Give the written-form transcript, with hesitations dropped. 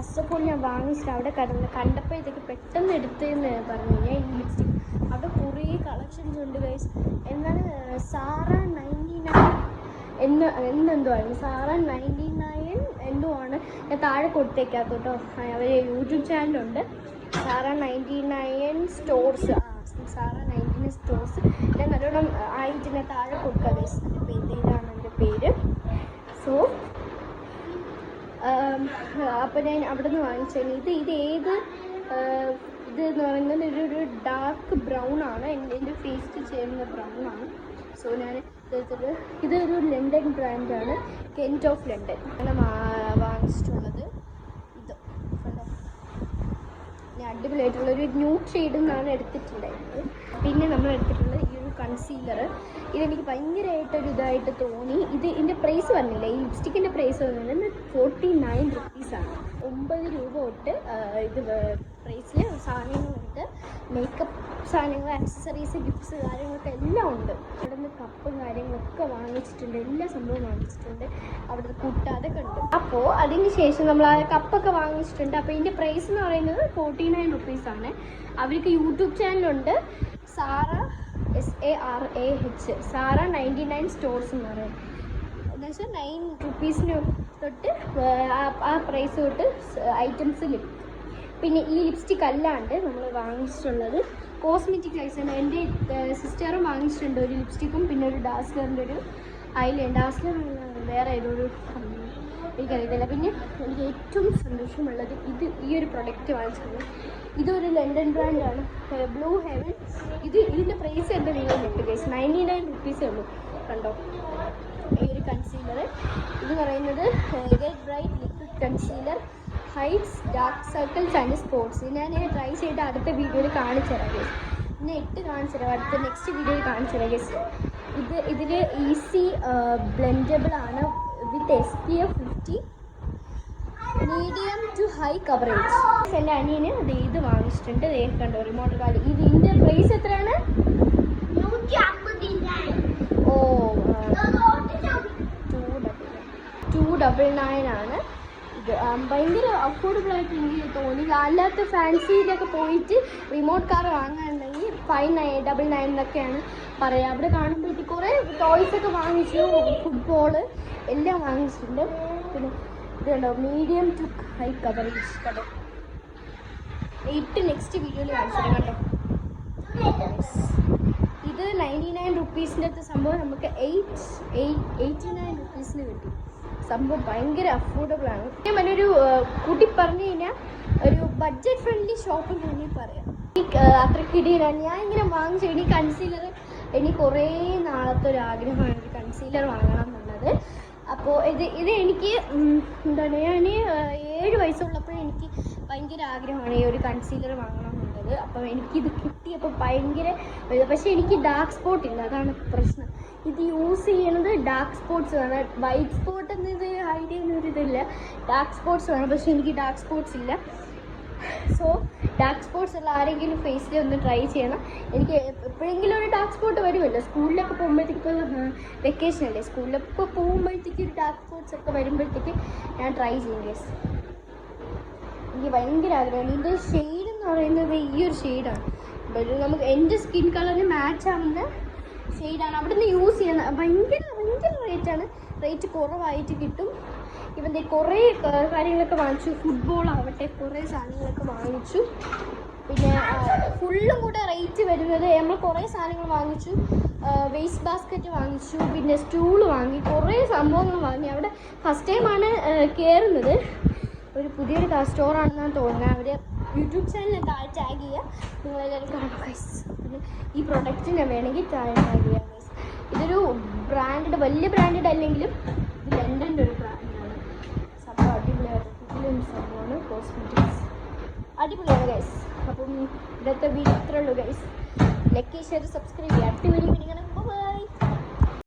First of all ഞാൻ വാങ്ങിച്ചിട്ട് അവിടെ കണ്ടപ്പോഴത്തേക്ക് പെട്ടെന്ന് എടുത്തെന്ന് പറഞ്ഞു ഞാൻ ഈ ലിപ്സ്റ്റിക്. അവിടെ കുറേ കളക്ഷൻസ് ഉണ്ട് ഗൈസ്. എന്താണ് സാറ 99 എന്നെന്തോ ആണ്, സാറ 99 എന്തോ ആണ്. ഞാൻ താഴെ കൊടുത്തേക്കാം കേട്ടോ. അവർ യൂട്യൂബ് ചാനലുണ്ട്, സാറ 99 സ്റ്റോർസ്. Zara 99 stores. ഞാൻ നല്ലോണം ആയിട്ട് ഞാൻ താഴെ കൊടുക്കാം ഗൈസ്. ഇതാണ് എൻ്റെ പേര്. സോ അപ്പോൾ ഞാൻ അവിടെ നിന്ന് വാങ്ങിച്ചു. ഇത് ഏത് ഇതെന്ന് പറയുന്നത് ഒരു ഡാർക്ക് ബ്രൗൺ ആണ്. എൻ്റെ ഫേസിൽ ചേരുന്ന ബ്രൗൺ ആണ്. സോ ഞാൻ ഇതൊരു ലണ്ടൻ ബ്രാൻഡാണ്, കെൻറ്റ് ഓഫ് ലണ്ടൻ. അങ്ങനെ വാങ്ങിച്ചിട്ടുള്ളത് ഇത് കണ്ടോ. ഞാൻ അടിപൊളിയായിട്ടുള്ളൊരു ന്യൂഡ് ഷെയ്ഡിൽ നിന്നാണ് എടുത്തിട്ടുണ്ടായിരുന്നത്. പിന്നെ നമ്മൾ എടുത്തിട്ടുള്ളത് ഈ ഒരു കൺസീലർ. ഇതെനിക്ക് ഭയങ്കരമായിട്ടൊരു ഇതായിട്ട് തോന്നി. ഇതിൻ്റെ പ്രൈസ് പറഞ്ഞില്ല, ഈ ലിപ്സ്റ്റിക്കിൻ്റെ പ്രൈസ് പറഞ്ഞില്ല, 49 റുപ്പീസാണ്. 9 രൂപ തൊട്ട് ഇത് പ്രൈസിൽ സാധനങ്ങളുണ്ട്. മേക്കപ്പ് സാധനങ്ങൾ, ആക്സസറീസ്, ഗിഫ്റ്റ്സ് കാര്യങ്ങളൊക്കെ എല്ലാം ഉണ്ട്. അവിടെ നിന്ന് കപ്പും കാര്യങ്ങളൊക്കെ വാങ്ങിച്ചിട്ടുണ്ട്, എല്ലാ സംഭവവും വാങ്ങിച്ചിട്ടുണ്ട്. അവിടെ കൂട്ടാതെ കണ്ടു. അപ്പോൾ അതിന് ശേഷം നമ്മൾ ആ കപ്പൊക്കെ വാങ്ങിച്ചിട്ടുണ്ട്. അപ്പോൾ ഇതിൻ്റെ പ്രൈസ് എന്ന് പറയുന്നത് 49 റുപ്പീസാണ്. അവർക്ക് യൂട്യൂബ് ചാനലുണ്ട്, സാറ SARAH, സാറ 99 സ്റ്റോർസ് എന്ന് പറയും. എന്ന് വെച്ചാൽ 9 റുപ്പീസിന് തൊട്ട് ആ പ്രൈസ് തൊട്ട് ഐറ്റംസ് ലഭിക്കും. പിന്നെ ഈ ലിപ്സ്റ്റിക് അല്ലാണ്ട് നമ്മൾ വാങ്ങിച്ചിട്ടുള്ളത് കോസ്മെറ്റിക് ഐസാണ്. എൻ്റെ സിസ്റ്ററും വാങ്ങിച്ചിട്ടുണ്ട് ഒരു ലിപ്സ്റ്റിക്കും പിന്നെ ഒരു ഡാസ്ലറിൻ്റെ ഒരു ഐലൈനർ. ഡാസ്ലർ വേറെ ഏതൊരു എനിക്കറിയത്തില്ല. പിന്നെ എനിക്ക് ഏറ്റവും സന്തോഷമുള്ളത് ഈ ഒരു പ്രൊഡക്റ്റ് വാങ്ങിച്ചിട്ടുണ്ട്. ഇതൊരു ലണ്ടൻ ബ്രാൻഡാണ്, ബ്ലൂ ഹെവൻ. ഇതിൻ്റെ പ്രൈസ് എൻ്റെ നിങ്ങൾ കിട്ടും ഗൈസ്, 99 റുപ്പീസേ ഉള്ളൂ. കണ്ടോ ഈ ഒരു കൺസീലർ. ഇത് പറയുന്നത് get bright liquid concealer, hides dark circles and spots. ഞാൻ ട്രൈ ചെയ്ത് അടുത്ത വീഡിയോയിൽ കാണിച്ചു തരാം ഗൈസ്. പിന്നെ കാണിച്ചു തരാം, അടുത്ത നെക്സ്റ്റ് വീഡിയോയിൽ കാണിച്ചു തരാം ഗൈസ്. ഇതിൽ ഈസി ബ്ലെൻഡബിൾ ആണ്, with SPF 50, medium to high coverage. എൻ്റെ അനിയന് ഇത് വാങ്ങിച്ചിട്ടുണ്ട്. കണ്ടോ റിമോട്ട് കാർഡ്. ഇതിൻ്റെ പ്രൈസ് എത്രയാണ്? 299 ആണ്. ഇത് ഭയങ്കര അഫോർഡബിൾ ആയിട്ട് എനിക്ക് തോന്നി. അല്ലാത്ത ഫാൻസിയിലൊക്കെ പോയിട്ട് റിമോട്ട് കാർ വാങ്ങാനുണ്ടെങ്കിൽ 599 എന്നൊക്കെയാണ് പറയുക. അവിടെ കാണുമ്പോഴത്തേക്ക് കുറേ ടോയ്സൊക്കെ വാങ്ങിച്ചു, ഫുട്ബോള് എല്ലാം വാങ്ങിച്ചിട്ടുണ്ട്. പിന്നെ ഇത് കണ്ടോ മീഡിയം ടു ഹൈ കവറേജ്. കേട്ടോ നെക്സ്റ്റ് വീഡിയോയിൽ കാണിച്ചിട്ട് കേട്ടോ. ഇത് 99 റുപ്പീസിൻ്റെ അടുത്ത സംഭവം നമുക്ക് 89 റുപ്പീസിന് കിട്ടി. സംഭവം ഭയങ്കര അഫോർഡബിൾ ആണ്. ഞാൻ വലിയൊരു കൂട്ടി പറഞ്ഞു കഴിഞ്ഞാൽ ഒരു ബഡ്ജറ്റ് ഫ്രണ്ട്ലി ഷോപ്പ് വേണമെങ്കിൽ പറയാം. അത്രയ്ക്ക് ഇടിയിലാണ് ഞാൻ ഇങ്ങനെ വാങ്ങിച്ചു. ഇനി കൺസീലർ എനിക്ക് കുറേ നാളത്തെ ഒരു ആഗ്രഹമാണ് ഒരു കൺസീലർ വാങ്ങണം എന്നുള്ളത്. അപ്പോൾ ഇത് എനിക്ക് എന്താണ്, ഞാൻ 7 വയസ്സുള്ളപ്പോൾ എനിക്ക് ഭയങ്കര ആഗ്രഹമാണ് ഈ ഒരു കൺസീലർ വാങ്ങണം എന്നുള്ളത്. അപ്പോൾ എനിക്കിത് കിട്ടിയപ്പോൾ ഭയങ്കര, പക്ഷേ എനിക്ക് ഡാർക്ക് സ്പോട്ട് ഇല്ല, അതാണ് പ്രശ്നം. ഇത് യൂസ് ചെയ്യണത് ഡാർക്ക് സ്പോട്ട്സ് വേണം. വൈറ്റ് സ്പോട്ട് എന്നത് ഹൈഡ് ചെയ്യുന്നൊരിതില്ല, ഡാർക്ക് സ്പോട്ട്സ് വേണം. പക്ഷേ എനിക്ക് ഡാർക്ക് സ്പോട്ട്സ് ഇല്ല. സോ ഡാർക്ക് സ്പോട്ട്സ് ഉള്ള ആരെങ്കിലും ഫേസിൽ ഒന്ന് ട്രൈ ചെയ്യണം. എനിക്ക് എപ്പോഴെങ്കിലും ഒരു ഡാർക്ക് സ്പോട്ട് വരുമല്ലോ, സ്കൂളിലൊക്കെ പോകുമ്പോഴത്തേക്ക്. ഇപ്പോൾ വെക്കേഷൻ അല്ലേ, സ്കൂളിലൊക്കെ പോകുമ്പോഴത്തേക്ക് ഒരു ഡാർക്ക് സ്പോട്ട്സ് ഒക്കെ വരുമ്പോഴത്തേക്ക് ഞാൻ ട്രൈ ചെയ്യും ഗൈസ്. എനിക്ക് ഭയങ്കര ആഗ്രഹമാണ്. ഇതിൻ്റെ ഷെയ്ഡ് എന്ന് പറയുന്നത് ഈ ഒരു ഷെയ്ഡാണ്. നമുക്ക് എൻ്റെ സ്കിൻ കളറിന് മാച്ച് ആവുന്ന ഷെയ്ഡാണ്. അവിടെ നിന്ന് യൂസ് ചെയ്യുന്ന ഭയങ്കര റേറ്റാണ്. റേറ്റ് കുറവായിട്ട് കിട്ടും. ഇവൻ്റെ കുറേ കാര്യങ്ങളൊക്കെ വാങ്ങിച്ചു, ഫുട്ബോൾ ആവട്ടെ കുറേ സാധനങ്ങളൊക്കെ വാങ്ങിച്ചു. പിന്നെ ഫുള്ളും കൂടെ റേറ്റ് വരുന്നത്, നമ്മൾ കുറേ സാധനങ്ങൾ വാങ്ങിച്ചു. വേസ്റ്റ് ബാസ്ക്കറ്റ് വാങ്ങിച്ചു, പിന്നെ സ്റ്റൂള് വാങ്ങി, കുറേ സംഭവങ്ങൾ വാങ്ങി. അവിടെ ഫസ്റ്റ് ടൈമാണ് കയറുന്നത്. ഒരു പുതിയൊരു സ്റ്റോറാണെന്നാണ് തോന്നുന്നത്. അവർ യൂട്യൂബ് ചാനലിൽ താഴെ ടാഗ് ചെയ്യുക, നിങ്ങളെല്ലാവരും കാണുക ഗൈസ്. പിന്നെ ഈ പ്രൊഡക്റ്റിനെ വേണമെങ്കിൽ താഴെ ടാഗ് ചെയ്യുക ഗൈസ്. ഇതൊരു ബ്രാൻഡഡ്, വലിയ ബ്രാൻഡഡ് അല്ലെങ്കിലും ഇത് ലണ്ടൻ്റെ ഒരു ബ്രാൻഡാണ്. സംഭവം അടിപൊളിയായിട്ട് സംഭവമാണ്. കോസ്മെറ്റിക്സ് അടിപൊളിയാണ് ഗൈസ്. അപ്പം ഇന്നത്തെ വീഡിയോ ഇത്രേ ഉള്ളൂ ഗൈസ്. ലൈക്ക് ഷെയർ സബ്സ്ക്രൈബ് ചെയ്യുക. അടുത്ത വീഡിയോ